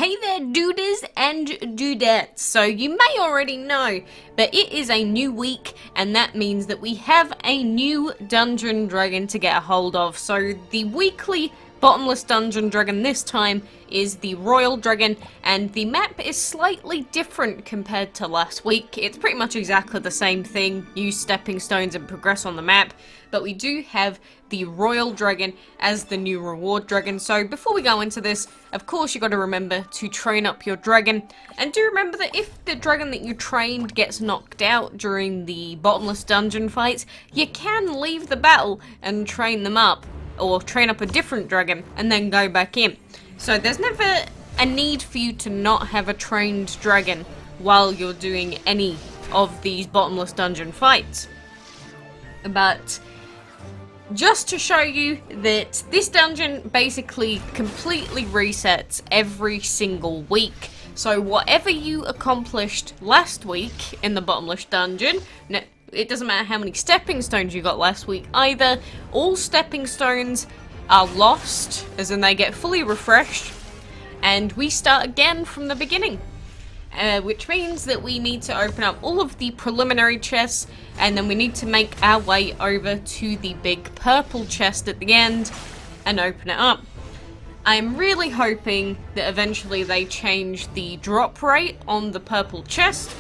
Hey there, duders and dudettes. So you may already know, but it is a new week, and that means that we have a new dungeon dragon to get a hold of. So the weekly Bottomless dungeon dragon this time is the Royal Dragon, and the map is slightly different compared to last week. It's pretty much exactly the same thing, use stepping stones and progress on the map, but we do have the Royal Dragon as the new reward dragon. So before we go into this, of course you got to remember to train up your dragon, and do remember that if the dragon that you trained gets knocked out during the Bottomless dungeon fights, you can leave the battle and train them up, or train up a different dragon and then go back in. So there's never a need for you to not have a trained dragon while you're doing any of these Bottomless dungeon fights. But just to show you that this dungeon basically completely resets every single week. So whatever you accomplished last week in the Bottomless dungeon, it doesn't matter how many stepping stones you got last week either, all stepping stones are lost, as in they get fully refreshed, and we start again from the beginning. Which means that we need to open up all of the preliminary chests, and then we need to make our way over to the big purple chest at the end and open it up. I'm really hoping that eventually they change the drop rate on the purple chest,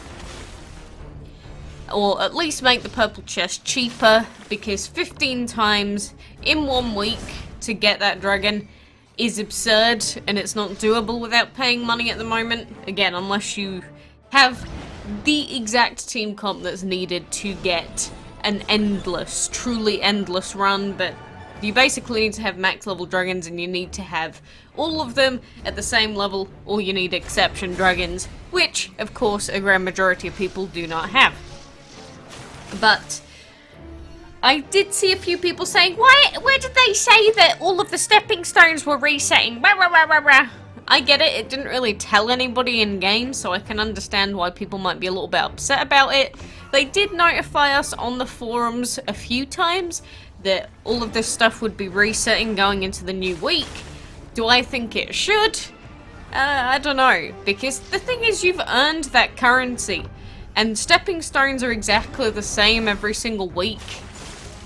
or at least make the purple chest cheaper, because 15 times in 1 week to get that dragon is absurd, and it's not doable without paying money at the moment. Again, unless you have the exact team comp that's needed to get an endless, truly endless run, but you basically need to have max level dragons, and you need to have all of them at the same level, or you need exception dragons, which, of course, a grand majority of people do not have. But I did see a few people saying, where did they say that all of the stepping stones were resetting? Rah, rah, rah, rah, rah. I get it, it didn't really tell anybody in game, so I can understand why people might be a little bit upset about it. They did notify us on the forums a few times that all of this stuff would be resetting going into the new week. Do I think it should? I don't know, because the thing is, you've earned that currency, and stepping stones are exactly the same every single week.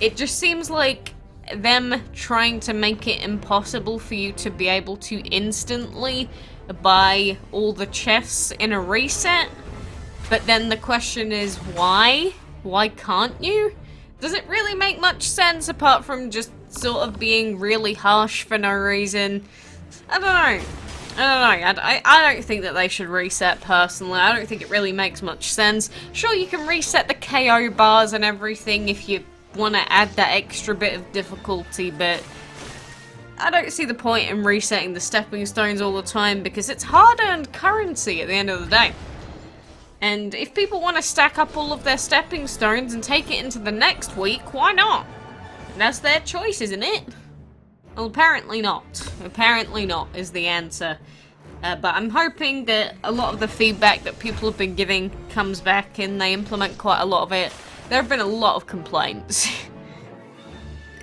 It just seems like them trying to make it impossible for you to be able to instantly buy all the chests in a reset. But then the question is, why? Why can't you? Does it really make much sense apart from just sort of being really harsh for no reason? I don't know. I don't think that they should reset, personally. I don't think it really makes much sense. Sure, you can reset the KO bars and everything if you want to add that extra bit of difficulty, but I don't see the point in resetting the stepping stones all the time, because it's hard-earned currency at the end of the day. And if people want to stack up all of their stepping stones and take it into the next week, why not? That's their choice, isn't it? Well, apparently not. Apparently not is the answer. But I'm hoping that a lot of the feedback that people have been giving comes back and they implement quite a lot of it. There have been a lot of complaints.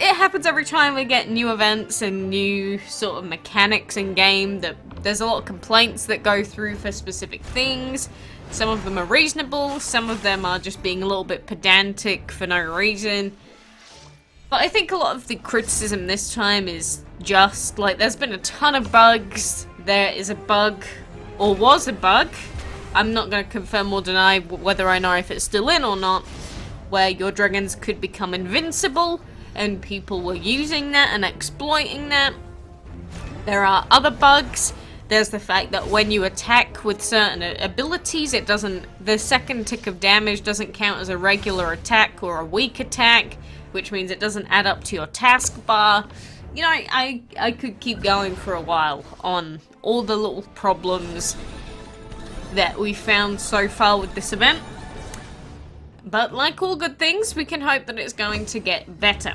It happens every time we get new events and new sort of mechanics in game, that there's a lot of complaints that go through for specific things. Some of them are reasonable, some of them are just being a little bit pedantic for no reason. But I think a lot of the criticism this time is just, like, there's been a ton of bugs. There is a bug, or was a bug, I'm not going to confirm or deny whether I know if it's still in or not, where your dragons could become invincible, and people were using that and exploiting that. There are other bugs. There's the fact that when you attack with certain abilities, it doesn't, the second tick of damage doesn't count as a regular attack or a weak attack, which means it doesn't add up to your taskbar. You know, I could keep going for a while on all the little problems that we found so far with this event. But like all good things, we can hope that it's going to get better.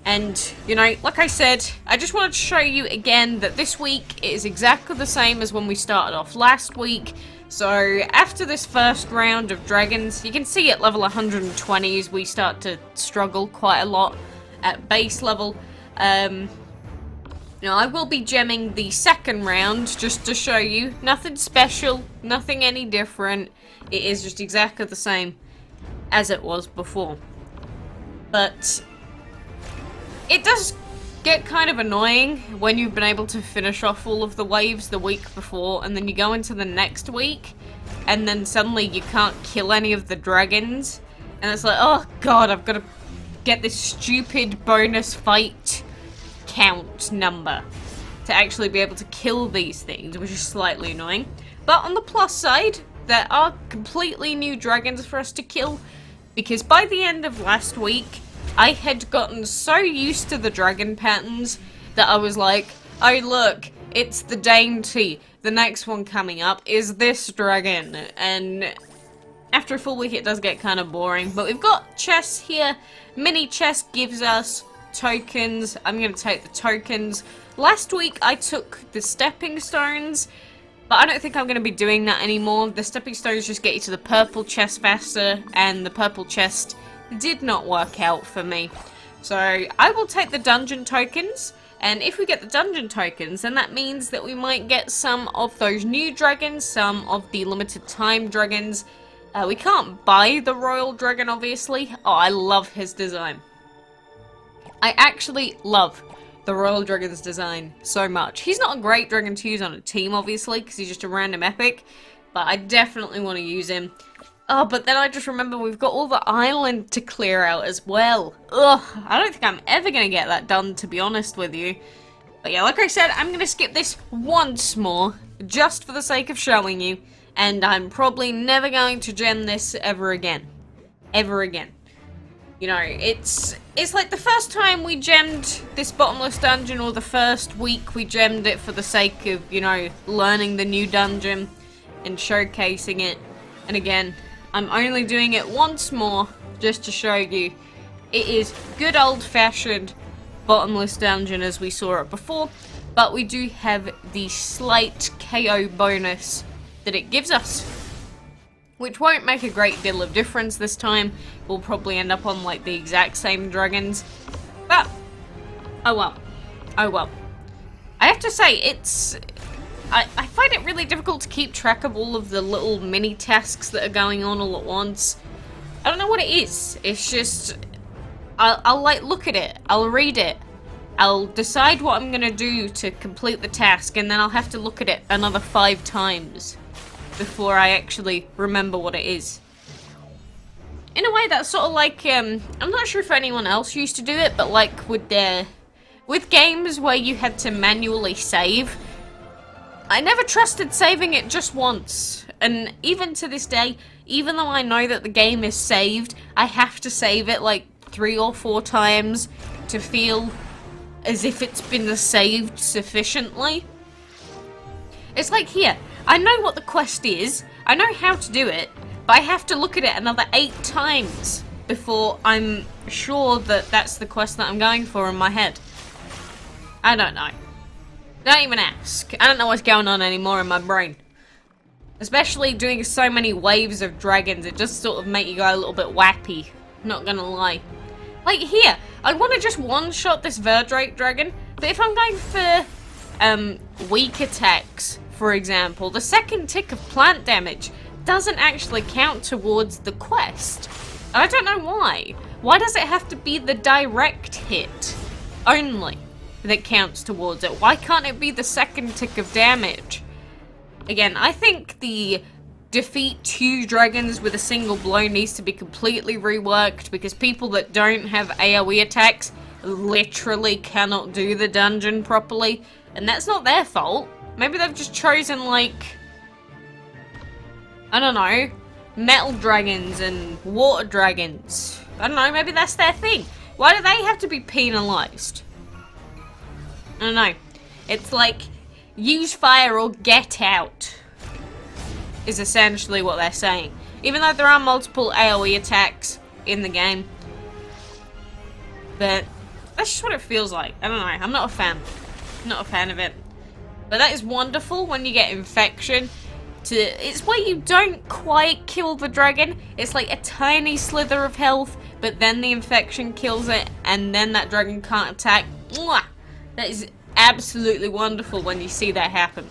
And, you know, like I said, I just wanted to show you again that this week is exactly the same as when we started off last week. So after this first round of dragons, you can see at level 120s we start to struggle quite a lot at base level. Now, I will be gemming the second round just to show you. Nothing special, nothing any different. It is just exactly the same as it was before. But it does get kind of annoying when you've been able to finish off all of the waves the week before, and then you go into the next week, and then suddenly you can't kill any of the dragons. And it's like, oh god, I've got to get this stupid bonus fight count number to actually be able to kill these things, which is slightly annoying. But on the plus side, there are completely new dragons for us to kill, because by the end of last week, I had gotten so used to the dragon patterns that I was like, oh look, it's the dainty. The next one coming up is this dragon. And after a full week it does get kind of boring. But we've got chests here. Mini chest gives us tokens. I'm going to take the tokens. Last week I took the stepping stones, but I don't think I'm going to be doing that anymore. The stepping stones just get you to the purple chest faster, and the purple chest did not work out for me. So I will take the dungeon tokens, and if we get the dungeon tokens, then that means that we might get some of those new dragons, some of the limited time dragons. We can't buy the royal dragon, obviously. Oh, I love his design. I actually love the royal dragon's design so much. He's not a great dragon to use on a team, obviously, because he's just a random epic, but I definitely want to use him. Oh, but then I just remember we've got all the island to clear out as well. Ugh, I don't think I'm ever going to get that done, to be honest with you. But yeah, like I said, I'm going to skip this once more, just for the sake of showing you. And I'm probably never going to gem this ever again. Ever again. You know, it's like the first time we gemmed this bottomless dungeon, or the first week we gemmed it for the sake of, you know, learning the new dungeon and showcasing it. And again, I'm only doing it once more, just to show you. It is good old-fashioned bottomless dungeon as we saw it before, but we do have the slight KO bonus that it gives us, which won't make a great deal of difference this time. We'll probably end up on like the exact same dragons, but oh well. Oh well. I have to say, I find it really difficult to keep track of all of the little mini tasks that are going on all at once. I don't know what it is. It's just, I'll like look at it, I'll read it, I'll decide what I'm gonna do to complete the task, and then I'll have to look at it another 5 times before I actually remember what it is. In a way, that's sort of like, I'm not sure if anyone else used to do it, but like with games where you had to manually save, I never trusted saving it just once, and even to this day, even though I know that the game is saved, I have to save it like 3 or 4 times to feel as if it's been saved sufficiently. It's like here, I know what the quest is, I know how to do it, but I have to look at it another 8 times before I'm sure that that's the quest that I'm going for in my head. I don't know. Don't even ask. I don't know what's going on anymore in my brain. Especially doing so many waves of dragons, it just sort of make you go a little bit wappy. Not gonna lie. Like here, I want to just one-shot this Verdrake dragon, but if I'm going for weak attacks, for example, the second tick of plant damage doesn't actually count towards the quest. And I don't know why. Why does it have to be the direct hit only that counts towards it? Why can't it be the second tick of damage? Again, I think the defeat 2 dragons with a single blow needs to be completely reworked, because people that don't have AoE attacks literally cannot do the dungeon properly, and that's not their fault. Maybe they've just chosen, like, I don't know, metal dragons and water dragons. I don't know, maybe that's their thing. Why do they have to be penalised? I don't know. It's like, use fire or get out, is essentially what they're saying. Even though there are multiple AoE attacks in the game. But that's just what it feels like. I don't know. I'm not a fan. I'm not a fan of it. But that is wonderful when you get infection. It's where you don't quite kill the dragon. It's like a tiny slither of health, but then the infection kills it, and then that dragon can't attack. Mwah! That is absolutely wonderful when you see that happen.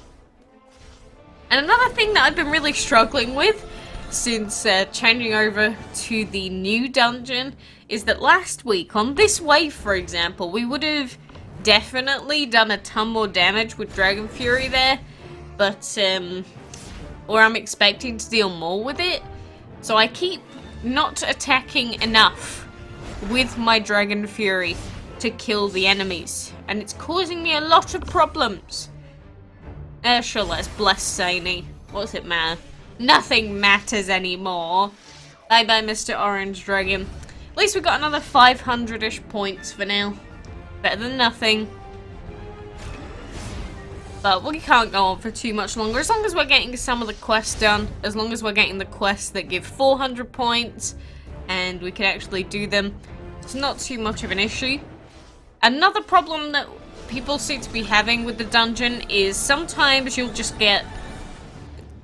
And another thing that I've been really struggling with since changing over to the new dungeon is that last week, on this wave for example, we would have definitely done a ton more damage with Dragon Fury there, but or I'm expecting to deal more with it, so I keep not attacking enough with my Dragon Fury to kill the enemies, and it's causing me a lot of problems. Sure, let's bless Zany. What does it matter? Nothing matters anymore. Bye bye, Mr. Orange Dragon. At least we got another 500-ish points for now. Better than nothing. But we can't go on for too much longer. As long as we're getting some of the quests done. As long as we're getting the quests that give 400 points. And we can actually do them. It's not too much of an issue. Another problem that people seem to be having with the dungeon is sometimes you'll just get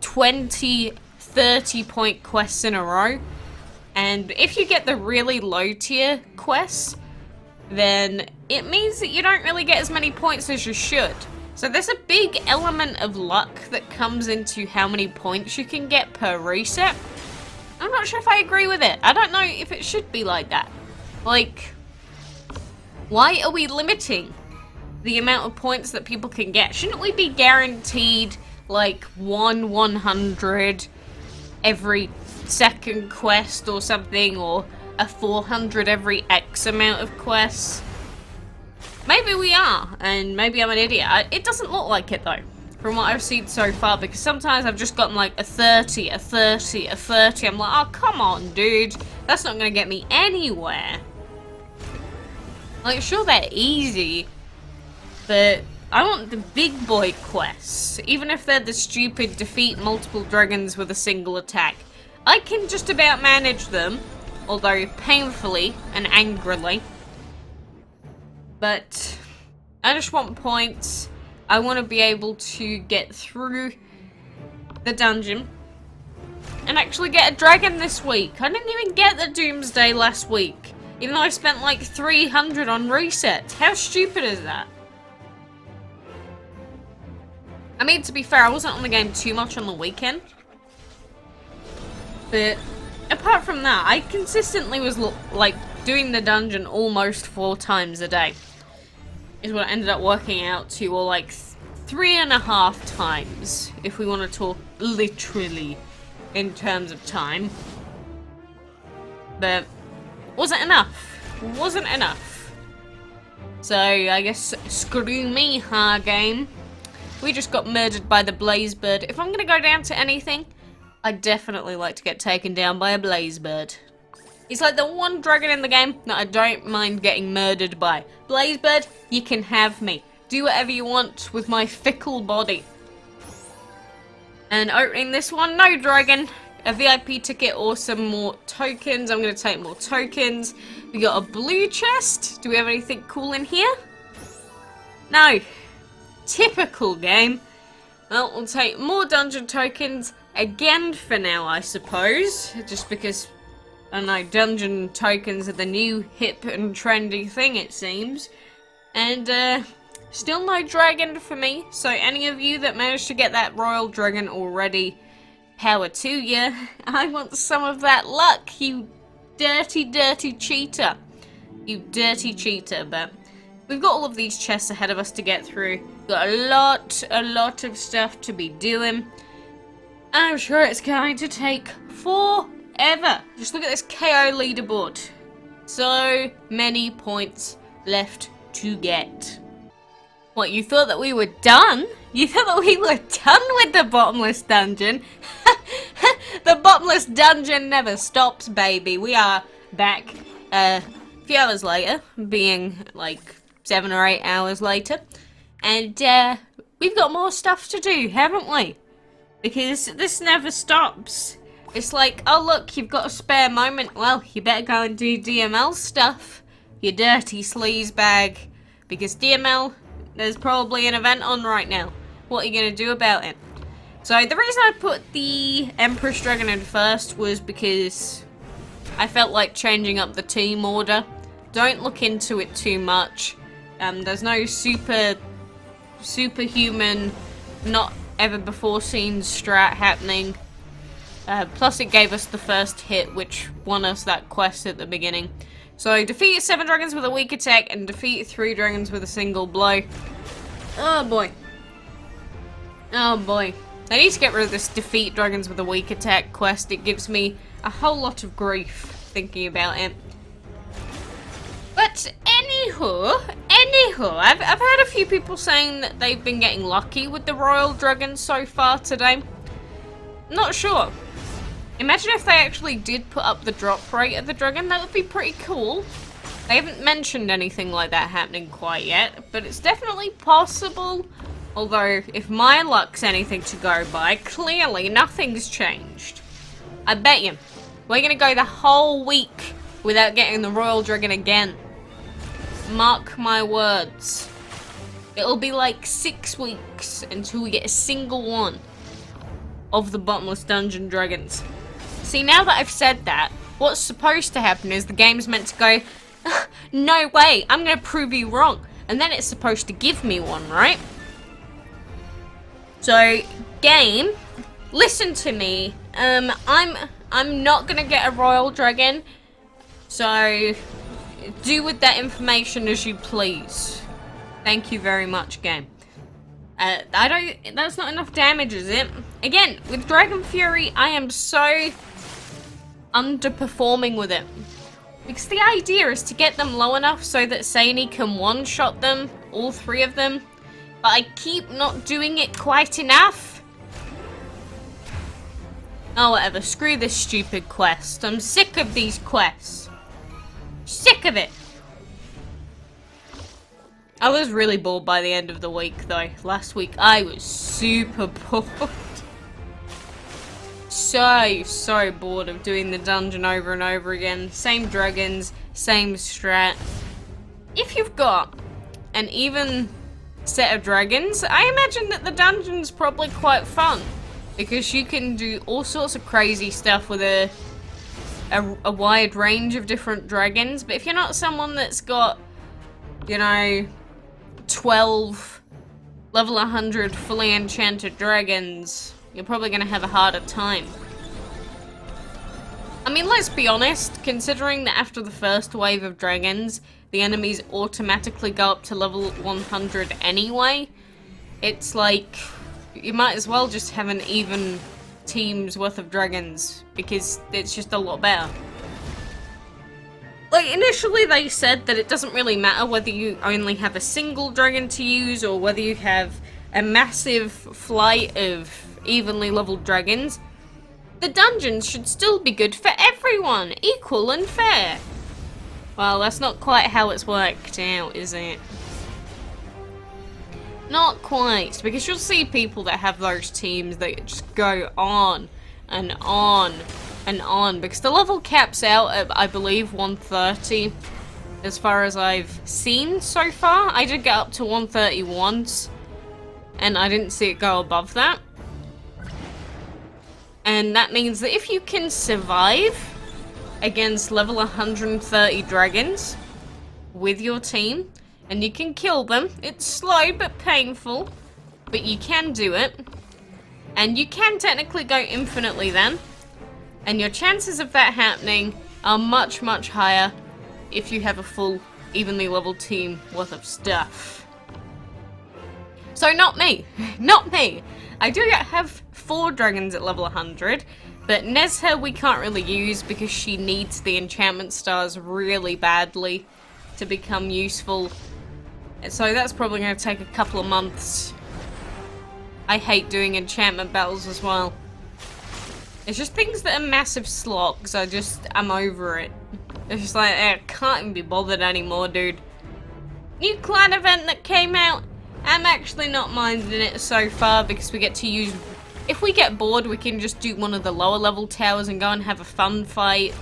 20, 30 point quests in a row. And if you get the really low tier quests, then it means that you don't really get as many points as you should. So there's a big element of luck that comes into how many points you can get per reset. I'm not sure if I agree with it. I don't know if it should be like that. Like, why are we limiting the amount of points that people can get? Shouldn't we be guaranteed like 100 every second quest or something, or a 400 every X amount of quests? Maybe we are, and maybe I'm an idiot. It doesn't look like it though, from what I've seen so far, because sometimes I've just gotten like a 30, a 30, a 30. I'm like, oh come on dude, that's not gonna get me anywhere. Like, sure they're easy, but I want the big boy quests, even if they're the stupid defeat multiple dragons with a single attack. I can just about manage them, although painfully and angrily. But I just want points. I want to be able to get through the dungeon and actually get a dragon this week. I didn't even get the Doomsday last week, even though I spent like 300 on resets. How stupid is that? I mean, to be fair, I wasn't on the game too much on the weekend. But apart from that, I consistently was like doing the dungeon almost 4 times a day. Is what I ended up working out to, or like 3.5 times, if we want to talk literally in terms of time. But wasn't enough. Wasn't enough. So I guess screw me, ha game. We just got murdered by the Blaze Bird. If I'm gonna go down to anything, I'd definitely like to get taken down by a Blaze Bird. He's like the one dragon in the game that I don't mind getting murdered by. Blaze Bird, you can have me. Do whatever you want with my fickle body. And opening this one, no dragon. A VIP ticket or some more tokens. I'm going to take more tokens. We got a blue chest. Do we have anything cool in here? No. Typical game. Well, we'll take more dungeon tokens again for now, I suppose. Just because, I don't know, dungeon tokens are the new hip and trendy thing, it seems. And, still no dragon for me. So any of you that managed to get that royal dragon already, power to you. I want some of that luck, you dirty, dirty cheater. You dirty cheater, but we've got all of these chests ahead of us to get through. Got a lot of stuff to be doing. I'm sure it's going to take forever. Just look at this KO leaderboard. So many points left to get. What, you thought that we were done? You thought that we were done with the Bottomless dungeon? The Bottomless dungeon never stops, baby. We are back a few hours later, being like 7 or 8 hours later. And we've got more stuff to do, haven't we? Because this never stops. It's like, oh look, you've got a spare moment. Well, you better go and do DML stuff, you dirty sleaze bag. Because DML, there's probably an event on right now. What are you going to do about it? So the reason I put the Empress Dragon in first was because I felt like changing up the team order. Don't look into it too much. There's no super superhuman, not ever before seen strat happening. Plus it gave us the first hit, which won us that quest at the beginning. So, defeat 7 dragons with a weak attack, and defeat 3 dragons with a single blow. Oh boy. Oh boy. I need to get rid of this defeat dragons with a weak attack quest. It gives me a whole lot of grief thinking about it. But anywho, I've had a few people saying that they've been getting lucky with the royal dragons so far today. Not sure. Imagine if they actually did put up the drop rate of the dragon. That would be pretty cool. They haven't mentioned anything like that happening quite yet, but it's definitely possible. Although, if my luck's anything to go by, clearly nothing's changed. I bet you, we're gonna go the whole week without getting the royal dragon again. Mark my words. It'll be like 6 weeks until we get a single one of the Bottomless dungeon dragons. See, now that I've said that, what's supposed to happen is the game's meant to go, no way, I'm gonna prove you wrong. And then it's supposed to give me one, right? So, game, listen to me. I'm not gonna get a royal dragon. So, do with that information as you please. Thank you very much, game. That's not enough damage, is it? Again, with Dragon Fury, I am so underperforming with it. Because the idea is to get them low enough so that Saini can one-shot them, all 3 of them. But I keep not doing it quite enough. Oh, whatever. Screw this stupid quest. I'm sick of these quests. Sick of it. I was really bored by the end of the week, though. Last week, I was super bored. So bored of doing the dungeon over and over again. Same dragons, same strat. If you've got an even set of dragons, I imagine that the dungeon's probably quite fun. Because you can do all sorts of crazy stuff with a wide range of different dragons. But if you're not someone that's got, you know, 12 level 100 fully enchanted dragons, you're probably going to have a harder time. I mean, let's be honest, considering that after the first wave of dragons, the enemies automatically go up to level 100 anyway, it's like, you might as well just have an even team's worth of dragons, because it's just a lot better. Like, initially they said that it doesn't really matter whether you only have a single dragon to use, or whether you have a massive flight of evenly leveled dragons. The dungeons should still be good for everyone, equal and fair. Well, that's not quite how it's worked out, is it? Not quite, because you'll see people that have those teams that just go on and on and on, because the level caps out at, I believe, 130, as far as I've seen so far. I did get up to 130 once, and I didn't see it go above that. And that means that if you can survive against level 130 dragons with your team, and you can kill them, it's slow but painful, but you can do it, and you can technically go infinitely then, and your chances of that happening are much, much higher if you have a full, evenly leveled team worth of stuff. So not me. Not me. I do have 4 dragons at level 100, but Nezha we can't really use because she needs the enchantment stars really badly to become useful. So that's probably going to take a couple of months. I hate doing enchantment battles as well. It's just things that are massive slogs. I'm over it. It's just like, I can't even be bothered anymore, dude. New clan event that came out. I'm actually not minding it so far because we get to use... If we get bored, we can just do one of the lower level towers and go and have a fun fight.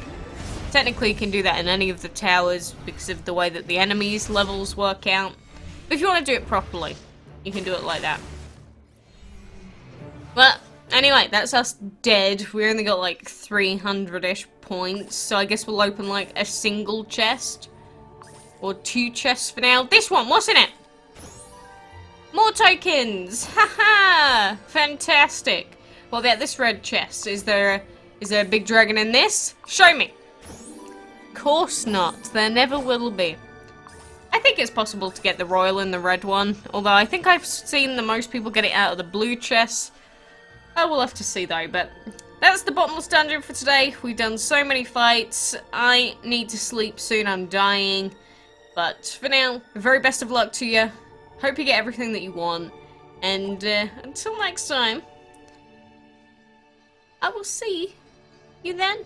Technically, you can do that in any of the towers because of the way that the enemies' levels work out. But if you want to do it properly, you can do it like that. But anyway, that's us dead. We only got like 300-ish points, so I guess we'll open like a single chest. Or 2 chests for now. This one, what's in it? More tokens! Haha! Fantastic. What about this red chest? Is there a big dragon in this? Show me. Of course not. There never will be. I think it's possible to get the royal in the red one, although I think I've seen the most people get it out of the blue chest. I will have to see though, but that's the bottomless dungeon for today. We've done so many fights. I need to sleep soon, I'm dying. But for now, very best of luck to you. Hope you get everything that you want. And until next time, I will see you then.